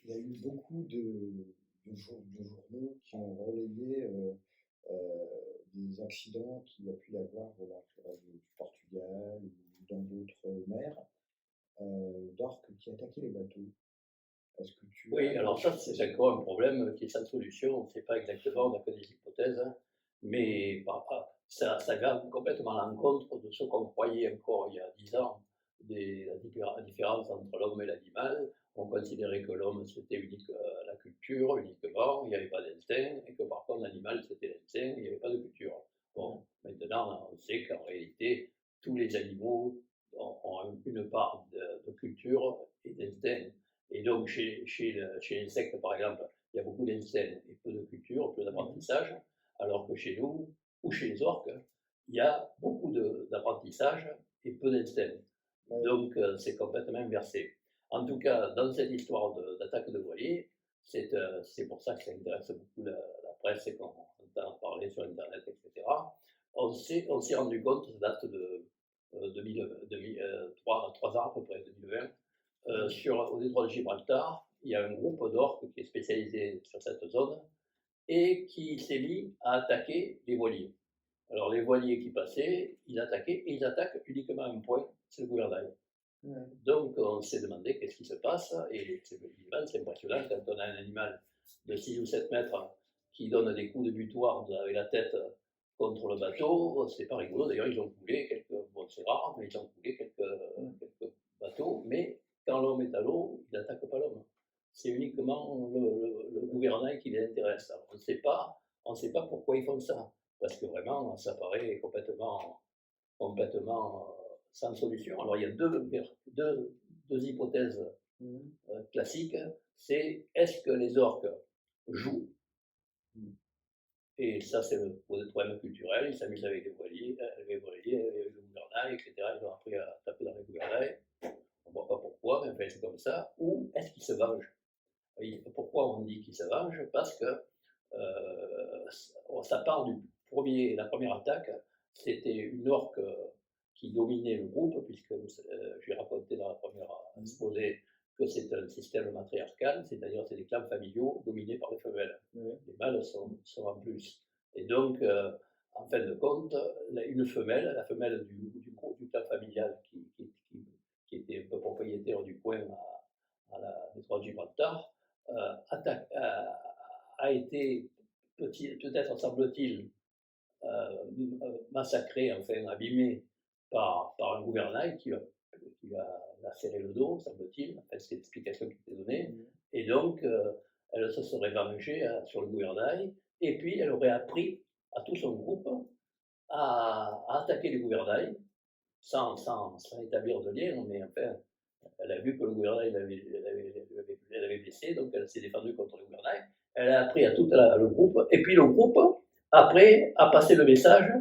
il y a eu beaucoup de journaux qui ont relayé des accidents qu'il y a pu y avoir au large du Portugal ou dans d'autres mers, d'orques qui attaquaient les bateaux. Est-ce que tu Oui, as alors des ça, c'est précisions? encore un problème qui est sans solution. On ne sait pas exactement, on n'a que des hypothèses, hein, mais ça va complètement à l'encontre de ce qu'on croyait encore il y a 10 ans, la différence entre l'homme et l'animal. On considérait que l'homme, c'était unique la culture, uniquement, il n'y avait pas d'instinct, et que par contre, l'animal, c'était l'instinct, il n'y avait pas de culture. Bon, maintenant, on sait qu'en réalité, tous les animaux ont une part de culture et d'instinct. Et donc, chez l'insecte, par exemple, il y a beaucoup d'instinct et peu de culture, peu Mmh. d'apprentissage, alors que chez nous, ou chez les orques, il y a beaucoup d'apprentissage et peu d'instinct. Ouais. Donc, c'est complètement inversé. En tout cas, dans cette histoire d'attaque de voilier, c'est pour ça que ça intéresse beaucoup la presse et qu'on entend parler sur Internet, etc. On s'est rendu compte, ça date de 3 ans à peu près, 2020, Mmh. au détroit de Gibraltar, il y a un groupe d'orques qui est spécialisé sur cette zone et qui s'est mis à attaquer les voiliers. Alors les voiliers qui passaient, ils attaquaient et ils attaquent uniquement un point, c'est le gouvernail. Ouais. Donc on s'est demandé qu'est-ce qui se passe et c'est impressionnant quand on a un animal de 6 ou 7 mètres qui donne des coups de butoir avec la tête contre le bateau, c'est pas rigolo. D'ailleurs, ils ont coulé bon, c'est rare, mais ils ont coulé Mmh. quelques bateaux. Mais quand l'homme est à l'eau, il n'attaque pas l'homme. C'est uniquement le gouvernail qui les intéresse. Alors, on ne sait pas pourquoi ils font ça, parce que vraiment, ça paraît complètement sans solution. Alors, il y a deux hypothèses Mmh. classiques. C'est est-ce que les orques jouent? Mmh. Et ça, c'est le problème culturel. Ils s'amusent avec avec le gouvernail, etc. Ils ont appris à taper dans les gouvernails. On ne voit pas pourquoi, mais enfin, c'est comme ça. Ou est-ce qu'ils se vengent? Pourquoi on dit qu'ils se vengent? Parce que ça part la première attaque, c'était une orque qui dominait le groupe, puisque j'ai raconté dans la première Mmh. exposé que c'est un système matriarcal, c'est-à-dire c'est des clans familiaux dominés par les femelles. Ouais. Les mâles sont en plus. Et donc, en fin de compte, une femelle, la femelle du clan familial qui était un peu propriétaire du coin à la détroit de Gibraltar, attaque, a été, peut-être semble-t-il, massacré, enfin abîmé par un gouvernail qui va lacérer le dos, semble-t-il, enfin, c'est l'explication qui était donnée. Mmh. Et donc, elle se serait vengée sur le gouvernail, et puis elle aurait appris à tout son groupe à attaquer le gouvernail sans établir de lien, mais enfin, elle a vu que le gouvernail l'avait blessée, donc elle s'est défendue contre le gouvernail. Elle a appris à tout le groupe, et puis le groupe, après, a passé le message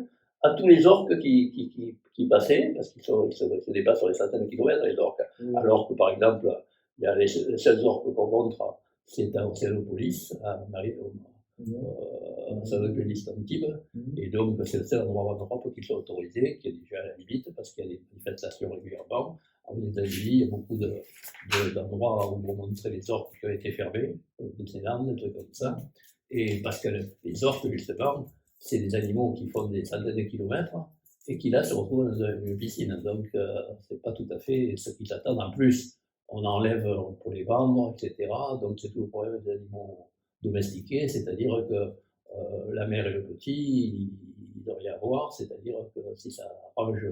à tous les orques qui passaient, parce qu'ils se déplacent sur des centaines de kilomètres, les orques. Mmh. Alors que, par exemple, il y a les seuls orques qu'on montre, c'est à Océanopolis, Mmh. ça veut liste Antibes, Mmh. et donc c'est le seul endroit en Europe qui soit autorisé, qui est déjà à la limite, parce qu'il y a des manifestations régulièrement. Aux États-Unis, il y a beaucoup d'endroits où on montrait les orques qui ont été fermés, des Zélande, des trucs comme ça. Et parce que les orques, justement, c'est des animaux qui font des centaines de kilomètres et qui là se retrouvent dans une piscine. Donc, c'est pas tout à fait ce qu'ils attendent. En plus, on enlève pour les vendre, etc. Donc, c'est tout le problème des animaux domestiqués, c'est-à-dire que la mère et le petit, il doit y avoir, c'est-à-dire que si ça arrange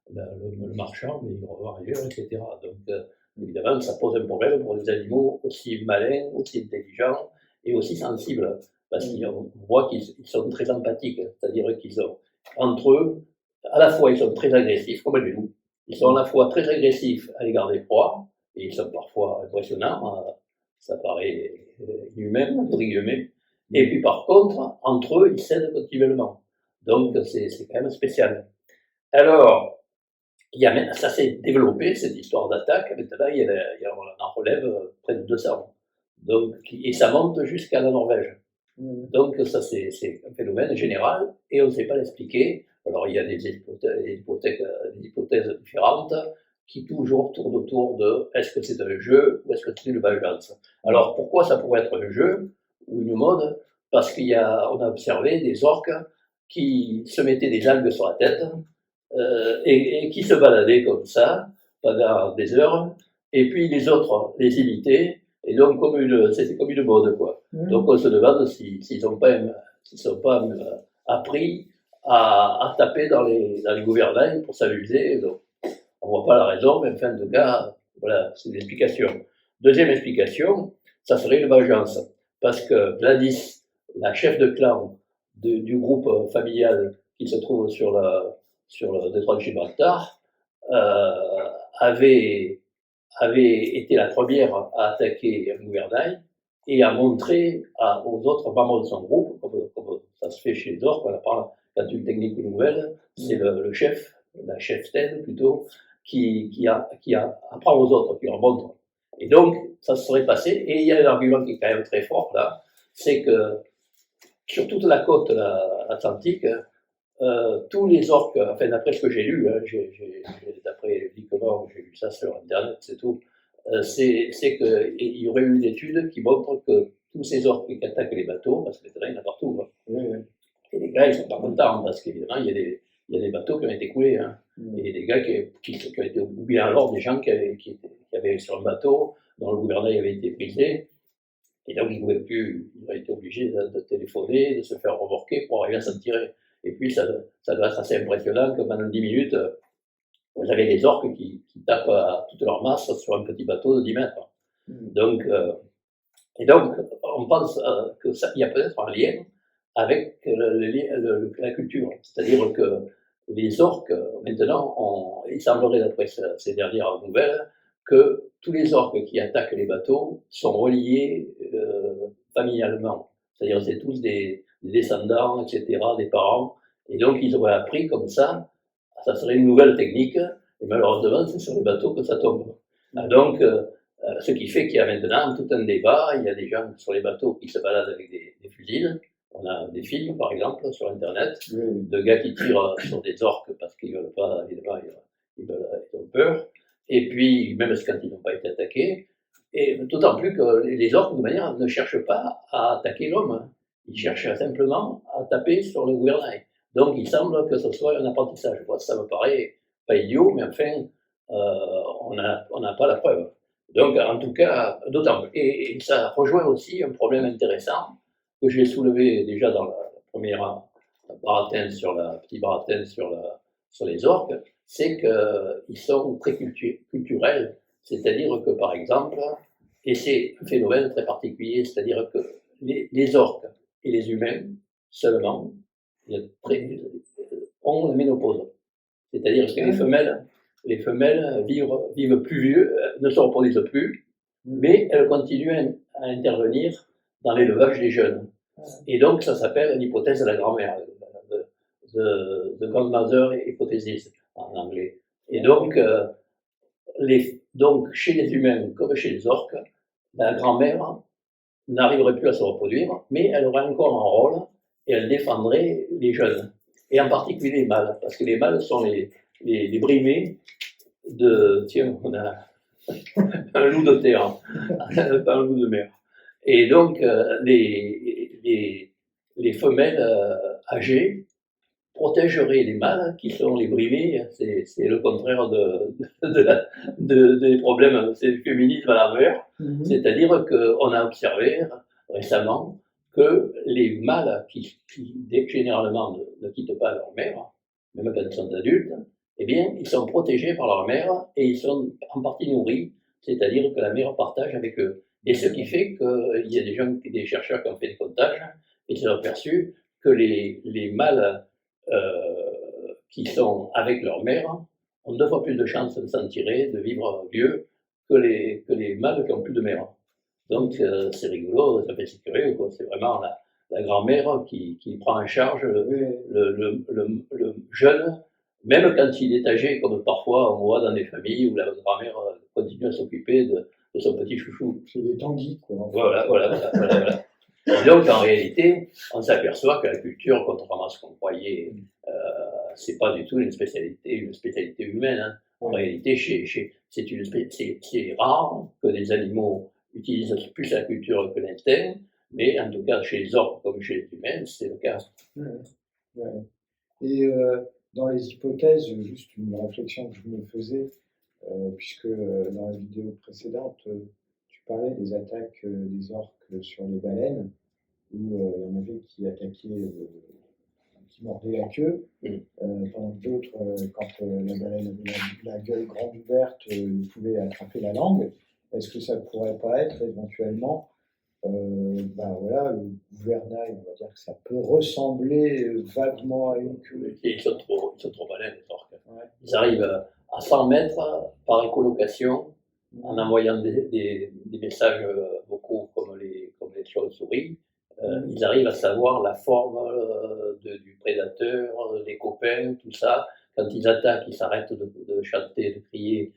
le marchand, mais il va voir ailleurs, etc. Donc, évidemment, ça pose un problème pour des animaux aussi malins, aussi intelligents et aussi sensibles, parce Mmh. qu'on voit qu'ils sont très empathiques, c'est-à-dire qu'ils ont, entre eux, à la fois, ils sont très agressifs, comme les loups, ils sont à la fois très agressifs à l'égard des proies, et ils sont parfois impressionnants, ça paraît inhumain, entre guillemets, et puis par contre, entre eux, ils s'aident continuellement. Donc, c'est quand même spécial. Alors, ça s'est développé, cette histoire d'attaque. Maintenant, on en relève près de 200. Donc, et ça monte jusqu'à la Norvège. Mmh. Donc, ça, c'est un phénomène général et on ne sait pas l'expliquer. Alors, il y a des hypothèses différentes. qui toujours tourne autour de est-ce que c'est un jeu ou est-ce que c'est une vengeance. Alors pourquoi ça pourrait être un jeu ou une mode? Parce qu'on a observé des orques qui se mettaient des algues sur la tête et qui se baladaient comme ça pendant des heures, et puis les autres les imitaient, et donc c'était comme une mode, quoi. Donc on se demande s'ils n'ont pas, appris à taper dans les gouvernails pour s'amuser. Donc on voit pas la raison, mais enfin, en tout cas, voilà, c'est l'explication. Deuxième explication, ça serait une vengeance, parce que Gladys, la chef de clan du groupe familial qui se trouve sur le détroit de Gibraltar, avait été la première à attaquer un gouvernail et à montrer aux autres membres de son groupe, comme ça se fait chez les orques, on apprend quand une technique nouvelle, c'est le chef, la cheftaine plutôt, qui apprend aux autres, qui leur montre. Et donc, ça se serait passé, et il y a un argument qui est quand même très fort là, c'est que sur toute la côte atlantique, tous les orques, enfin d'après ce que j'ai lu, hein, d'après uniquement, j'ai lu ça sur Internet, c'est tout, c'est qu'il y aurait eu une étude qui montre que tous ces orques qui attaquent les bateaux, parce que maintenant il y en a partout, hein, et les gars ils sont pas contents, parce qu'évidemment il y a des bateaux qui ont été coulés, hein, et des gars qui ont été, ou bien alors des gens qui avaient sur le bateau, dont le gouvernail avait été brisé, et donc ils ont été obligés de téléphoner, de se faire remorquer pour arriver à s'en tirer. Et puis ça doit être assez impressionnant que pendant 10 minutes, vous avez des orques qui tapent à toute leur masse sur un petit bateau de 10 mètres. Donc, on pense qu'il y a peut-être un lien avec la culture. C'est-à-dire que les orques, maintenant, il semblerait, d'après ces dernières nouvelles, que tous les orques qui attaquent les bateaux sont reliés familialement. C'est-à-dire c'est tous des descendants, etc., des parents. Et donc, ils auraient appris comme ça serait une nouvelle technique, et malheureusement, c'est sur les bateaux que ça tombe. Donc, ce qui fait qu'il y a maintenant tout un débat, il y a des gens sur les bateaux qui se baladent avec des fusils. On a des films, par exemple, sur Internet, de gars qui tirent sur des orques parce qu'ils ne veulent pas, évidemment, ils ont peur. Et puis, même quand ils n'ont pas été attaqués, et d'autant plus que les orques, de manière, ne cherchent pas à attaquer l'homme. Ils cherchent simplement à taper sur le gouvernail. Donc, il semble que ce soit un apprentissage. Moi, ça me paraît pas idiot, mais enfin, on n'a pas la preuve. Donc, en tout cas, d'autant plus. Et ça rejoint aussi un problème intéressant que j'ai soulevé déjà dans la première baratin sur la petite baratin sur les orques, c'est qu'ils sont très culturels. C'est-à-dire que, par exemple, et c'est un phénomène très particulier, c'est-à-dire que les orques et les humains seulement ont la ménopause. C'est-à-dire que les femelles vivent plus vieux, ne se reproduisent plus, mais elles continuent à intervenir dans l'élevage des jeunes. Et donc, ça s'appelle l'hypothèse de la grand-mère, de grandmother hypothesis en anglais. Et donc, donc, chez les humains comme chez les orques, la grand-mère n'arriverait plus à se reproduire, mais elle aurait encore un rôle et elle défendrait les jeunes, et en particulier les mâles, parce que les mâles sont les brimés de, tiens, on a un loup de terre, pas un loup de mer. Et donc, les femelles âgées protégeraient les mâles qui sont les brimés, c'est le contraire des problèmes, c'est le féminisme à l'envers, c'est-à-dire qu'on a observé récemment que les mâles qui généralement ne quittent pas leur mère, même quand ils sont adultes, eh bien, ils sont protégés par leur mère et ils sont en partie nourris, c'est-à-dire que la mère partage avec eux. Et ce qui fait qu'il y a des chercheurs qui ont fait des comptages et qui ont aperçu que les mâles qui sont avec leur mère ont 2 fois plus de chances de s'en tirer, de vivre vieux, que les mâles qui n'ont plus de mère. Donc, c'est rigolo, ça fait si curieux, quoi. C'est vraiment la grand-mère qui prend en charge le jeune, même quand il est âgé, comme parfois on voit dans des familles où la grand-mère continue à s'occuper de son petit chouchou. C'est des tanguis, quoi. Voilà. Et donc, en réalité, on s'aperçoit que la culture, contrairement à ce qu'on croyait, c'est pas du tout une spécialité humaine. Hein. En réalité, c'est rare que des animaux utilisent plus la culture que l'instinct, mais en tout cas, chez les orques comme chez les humains, c'est le cas. Ouais, ouais. Et dans les hypothèses, juste une réflexion que je me faisais, puisque dans la vidéo précédente, tu parlais des attaques des orques sur les baleines, où il y en avait qui attaquaient, qui mordaient la queue, pendant que d'autres, quand la baleine avait la gueule grande ouverte, ils pouvaient attraper la langue. Est-ce que ça ne pourrait pas être éventuellement, ben voilà, le gouvernail, on va dire que ça peut ressembler vaguement à une queue. Ils sont trop malins, les orques. Ouais. Ils arrivent à 100 mètres par écolocation, en envoyant des messages vocaux comme les chauves-souris. Ils arrivent à savoir la forme du prédateur, des copains, tout ça. Quand ils attaquent, ils s'arrêtent de chanter, de crier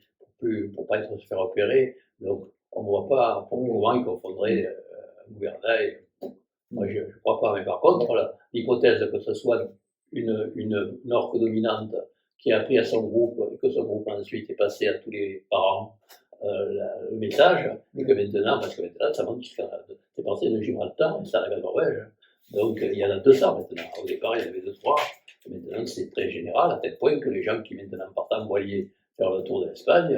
pour pas se faire opérer. Donc, on ne voit pas comment ils confondraient un gouvernail. Moi, je ne crois pas. Mais par contre, l'hypothèse que ce soit une orque dominante qui a appris à son groupe et que son groupe ensuite est passé à tous les parents le message, et que maintenant, parce que maintenant ça monte jusqu'à c'est passé de Gibraltar et ça arrive à Norvège. Donc il y en a 200 maintenant. Au départ il y en avait 2-3, et maintenant c'est très général, à tel point que les gens qui maintenant partent en voilier faire le tour de l'Espagne,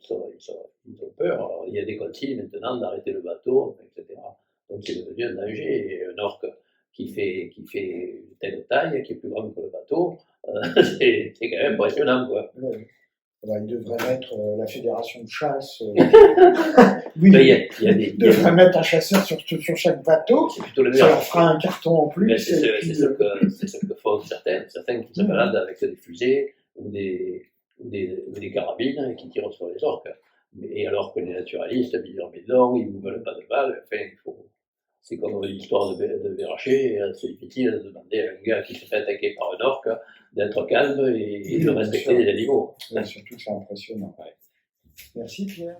ils ont peur. Alors, il y a des consignes maintenant d'arrêter le bateau, etc. Donc c'est devenu un danger. Et un orque qui fait une telle taille, qui est plus grand que le bateau, c'est quand même impressionnant, quoi. Ouais. Ben, il devrait mettre la fédération de chasse. Oui, il devrait mettre un chasseur sur chaque bateau. Ça leur fera un carton en plus. C'est ce que font certains qui se baladent avec des fusées ou des carabines et qui tirent sur les orques. Et alors que les naturalistes, bidon, ils ne veulent pas de balles, enfin, c'est comme l'histoire de Verracher, c'est difficile de demander à un gars qui se fait attaquer par un orque d'être calme et de respecter les animaux. Ouais, surtout que c'est impressionnant. Ouais. Merci Pierre.